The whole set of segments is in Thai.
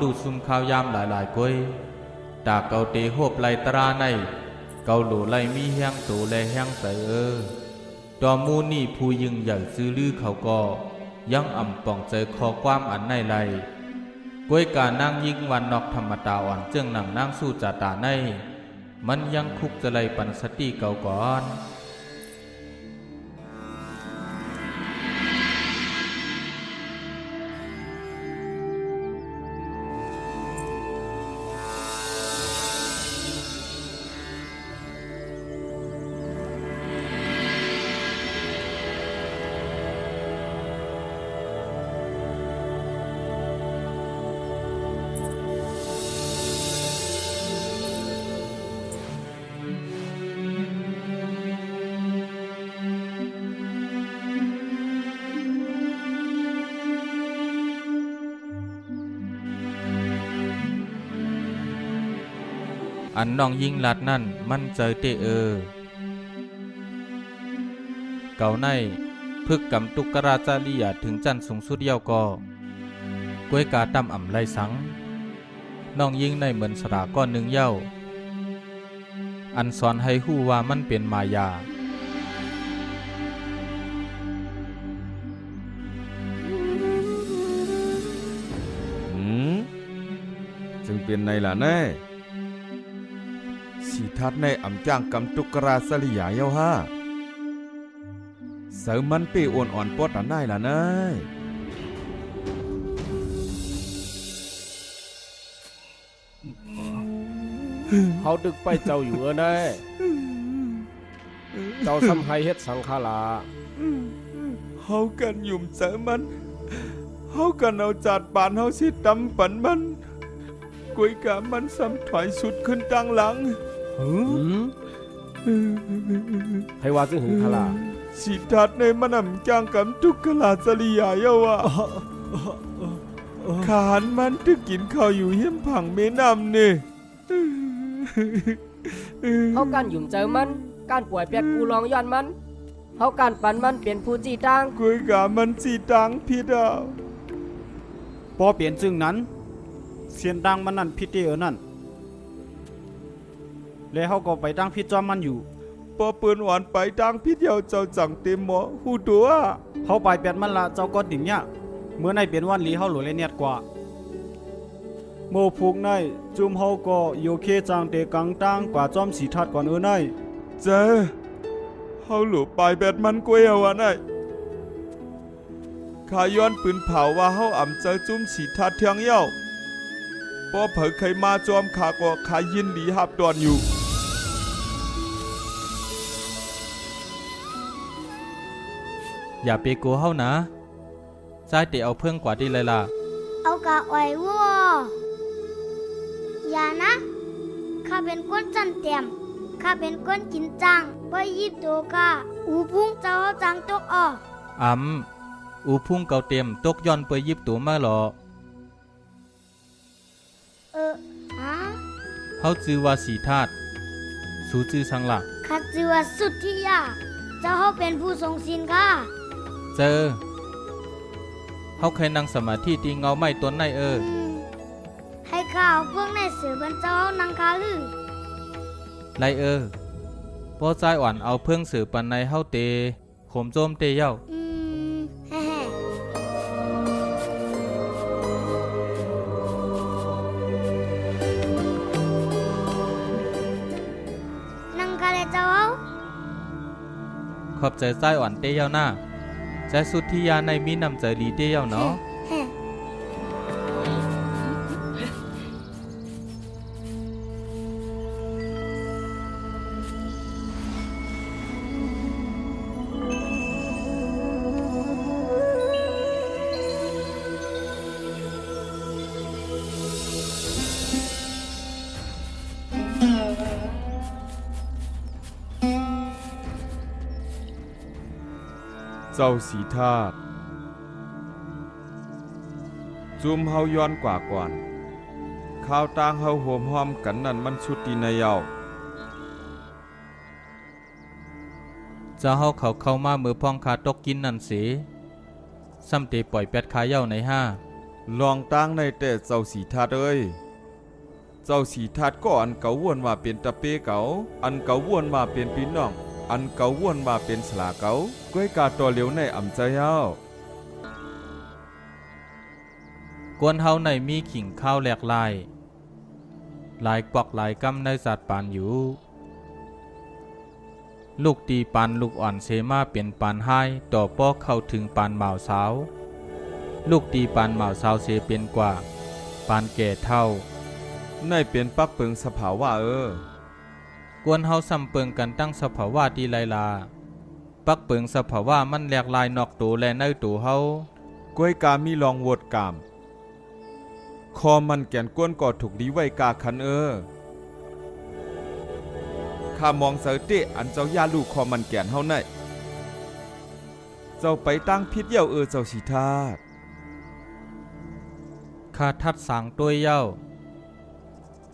ดูซุ่มข้าวยามหลายก้อยตาเกาเตโฮบไหลตราในเกาหลูไหลมีแห้งโตและแห้งใสดอมูนี่ผู้ยิ่งใหญ่ซื้อลือเขาก็ยังอ่ำป่องใจคอความอันในไหลก้อยการนั่งยิ่งวันนอกธรรมตาอ่อนเจื้องหนังนั่งสู้จ่าตาในมันยังคุกจะไหลปันสติเก่าก่อนอันน้องยิ่งลัดนั่นมันเจอเตเก่าในพึกกำตุกกราจาลียาถึงจันสูงสุดเยาวก็กวยกาตั้มอ่ำไรสังน้องยิ่งในเหมือนสระก้อนหนึ่งเย้าอันสอนให้ฮู้ว่ามันเป็นมายาจึงเป็นในล่ะแน่สีทัดในอ่ำจ้างกำตุกราสลิยาเย้าฮะเสริมมันเป้อ่อนอ่อนปอดอันได้ล่ะนายเขาดึกไปเจ้าอยู่แน่เจ้าซ้ำให้เฮ็ดสังขาราเฮากันหยุ่มเสริมมันเฮากันเอาจัดปานเฮาสิตำปันมันกวยกะมันซ้ำถอยสุดขึ้นตั้งหลังให้ว่าซึ่งหึงขลาสิทัดในมันอ่ำจ้างกำตุกกราสลิยาเย้าอะขานมันตึกกินข้าวอยู่เฮี้ยมผังแม่น้ำนี่เขาการหยุ่มเจอมันการป่วยเปียกกูลองย้อนมันเขาการปันมันเปลี่ยนผู้จีตังกวยกะมันสีตังพี่ดาวพอเปลี่ยนซึ่งนั้นเสียนดังมันนั่นพิษนั่นแล้วเขาก็ไปตั้งพิษจอมมันอยู่พอปืนหวานไปดังพี่เดียวเจ้าจังเต็มหมอหูตัวเขาไปเปลี่ยนมันละเจ้าก็ดิ่งเนี่ยเมื่อในเปลี่ยนวันลีเขาหลุดเลยเนียดกว่าโมพูกในจุ่มเขาก็โยเคจังเตกังตังกว่าจอมสีทัดก่อนในเจอเขาหลุดไปแบดมันกวยเอาวะไนข้าย้อนปืนเผาว่าเขาอ่ำเจอจุ่มสีทัดเทียงเย้าพอเผยเคยมาจอมขาก็ขายินดีหับดอนอยู่อย่าไปโกเฮานะใจเตะเอาเพิ่งกว่าดีเลยล่ะเอากะอ่อยวัวอย่านะข้าเป็นก้นจันเต็มข้าเป็นก้นกินจังไปยิบตัวกะอูพุ่งเจ้าจังตกออกอูพุ่งเก่าเต็มตกย้อนไปยิบตัวมาหรอฮะเฮาจือว่าสีธาตุสูจือสังหลักข้าจือว่าสุดที่ยาเจ้าเขาเป็นผู้ทรงศีลค่ะเจอเฮาเคยนั่งสมาธิตีเงาไม้ต้นในให้ข้าวพวกในเสือบรรเจ้านังคาลือไรพอใจอ่อนเอาเพิ่งสือปันในเฮาเตขมโจมเตเย้าขอบใจใจอ่อนเตี้ยวหน้าใจสุดที่ยาในมีนำใจลีเตี้ยวเนาะเจ้าสีธาตุจุมเฮาย้อนกว่าก่อนข้าวตางเฮาโหมหอมกันนั่นมันชุดตีในเยาเจ้าเฮาเขาเข้ามามือพองคาตกกินนั่นสิซ้ำเตปล่อยแปดขาเย้าในห้า ลองตั้งในแต่เจ้าสีทัดเอ้ยเจ้าสีทัดก็อันเก่าวนมาเป็นตะเปเก่าอันเก่าวนมาเป็นพี่น้องอันเก่าวนมาเป็นสลาเก่าก้วยกาตัวเหลียวในอ่ำใจเฮาก วนเฮาในมีขิงข้าวแหลกลายหลายปอกหลายกำในสัตว์ปานอยู่ลูกตีปานลูกอ่อนเสมาเป็นปานไห้ต่อป้อเข้าถึงปานบ่าวสาวลูกตีปานบ่าวสาวเสเป็นกว่าปานแก่เท่าในเป็นปักเปิงสภาวะกวนเฮาซ้ำเปิงกันตั้งสภาวะดีไลลาปักเปิงสภาวะมันแหลกลายนอกตัวและในตัวเฮาก้วยกามีลองโหวดกามคอมันแก่นก้นก็ถูกดีไว้กาคันข้ามองเสอเตะอันเจ้ายาลูกคอมันแก่นเฮาในเจ้าไปตั้งพิษเย้าเจ้าสีทาดข้าทัดสางตัวเย้า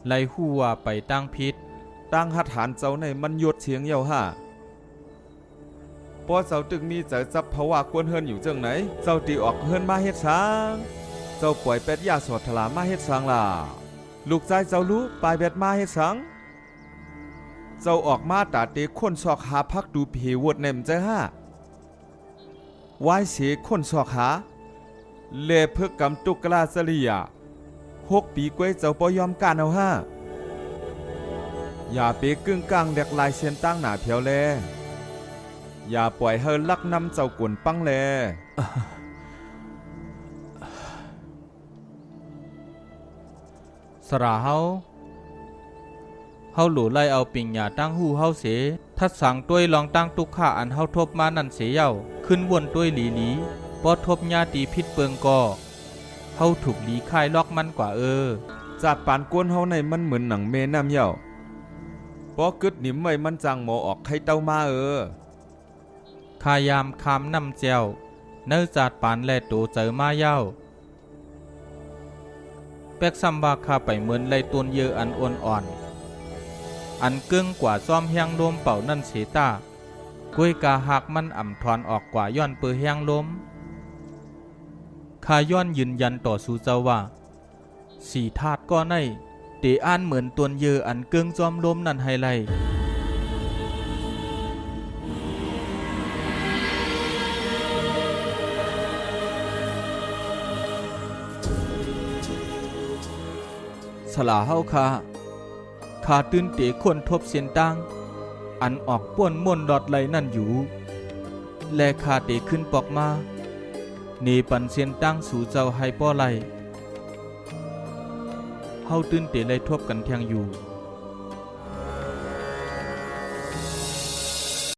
ไล่หู้ว่าไปตั้งพิษตั้งหัดฐานเจ้าในมันยดเสียงเย้าห่าพอเจ้าตึกมีใจจับภาวะกวนเฮินอยู่จังไหนเจ้าตีออกเฮินมาเฮ็ดช้างเจ้าปล่อยเป็ดยาสอดทลามาเฮ็ดช้างล่ะลูกใจเจ้ารู้ปลายเป็ดมาเฮ็ดช้างเจ้าออกมาตาเตคนซอกหาพักดูเพวดเนมใจห่าวายเสคนซอกหาเลเพิกกำตุกกลาสลีย6 ปีกวยเจ้าบ่ยอมการเอาห่าอย่าเปกึ่งกลางแดกลายเส้นตั้งหน้าเพียวแลอย่าปล่อยเฮาลักนำเจ้ากวนปังแลสระเฮาหลู่ไล่เอาปิ่งหยาตั้งหูเฮาเสทัดสังต้วยลองตั้งตุกข่าอันเฮาทบมานั่นเสียเย้าขึ้นวนต้วยหลีปอทบญาตีพิษเปิงก่อเฮาถูกหลีค่ายลอกมันกว่าจัดปานกวนเฮาในมันเหมือนหนังเมน้ำเย้าปอกึดหนิมไว้มันจังหมอออกไข่เต้ามาข้ายามคามน้ำเจียวเนื้อจัดปานแลโตเจอมาเย้าแป๊กซัมบาคาไปเหมือนไล่ต้นเยอะอันอ่อนอันเกื้องกว่าซ้อมแห้งลมเป่านั่นเสตากล้วยกาหักมันอ่ำถอนออกกว่าย้อนเปือแห้งลมข้าย้อนยืนยันต่อสู่เจ้าว่าสีธาตุก็ในเตอ่านเหมือนต้นเยอะอันเกื้องซ้อมลมนั่นไฮไลสลาเฮาข้าตื่นเตะคนทบเสียนตังอันออกป่วนม่นดอดไหลนั่นอยู่และข้าเตะขึ้นปอกมาเนปันเสียนตังสู่เจ้าให้ป้อไหลเฮาตื่นเตะไหลทบกันเทียงอยู่